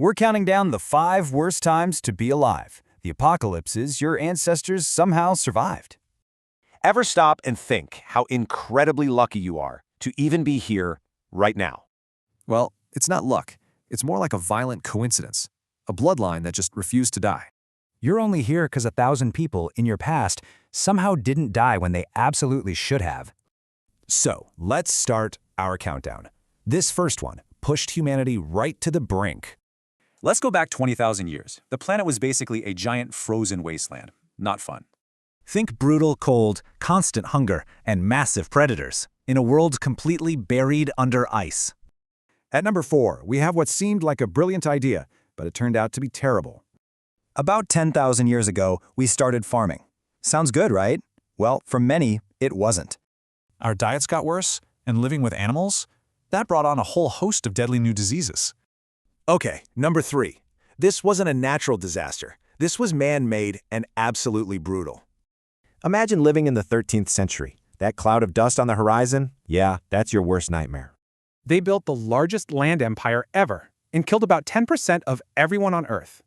We're counting down the 5 worst times to be alive, the apocalypses your ancestors somehow survived. Ever stop and think how incredibly lucky you are to even be here right now? Well, it's not luck. It's more like a violent coincidence, a bloodline that just refused to die. You're only here because 1,000 people in your past somehow didn't die when they absolutely should have. So, let's start our countdown. This first one pushed humanity right to the brink. Let's go back 20,000 years. The planet was basically a giant frozen wasteland. Not fun. Think brutal cold, constant hunger, and massive predators in a world completely buried under ice. At number 4, we have what seemed like a brilliant idea, but it turned out to be terrible. About 10,000 years ago, we started farming. Sounds good, right? Well, for many, it wasn't. Our diets got worse, and living with animals, that brought on a whole host of deadly new diseases. Okay, number 3. This wasn't a natural disaster. This was man-made and absolutely brutal. Imagine living in the 13th century. That cloud of dust on the horizon, yeah, that's your worst nightmare. They built the largest land empire ever and killed about 10% of everyone on Earth.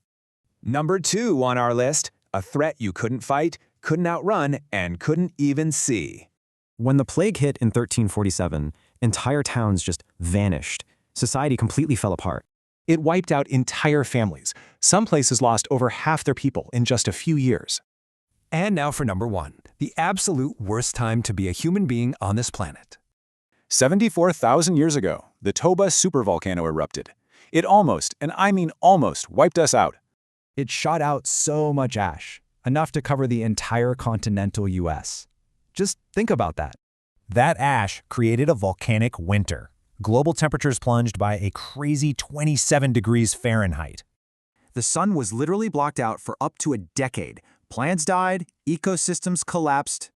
Number 2 on our list, a threat you couldn't fight, couldn't outrun, and couldn't even see. When the plague hit in 1347, entire towns just vanished. Society completely fell apart. It wiped out entire families. Some places lost over half their people in just a few years. And now for number 1, the absolute worst time to be a human being on this planet. 74,000 years ago, the Toba supervolcano erupted. It almost, and I mean almost, wiped us out. It shot out so much ash, enough to cover the entire continental US. Just think about that. That ash created a volcanic winter. Global temperatures plunged by a crazy 27 degrees Fahrenheit. The sun was literally blocked out for up to a decade. Plants died, ecosystems collapsed.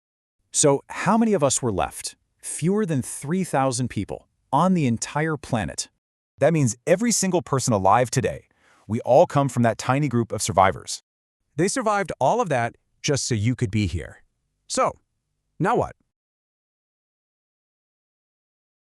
So how many of us were left? Fewer than 3,000 people on the entire planet. That means every single person alive today. We all come from that tiny group of survivors. They survived all of that just so you could be here. So, now what?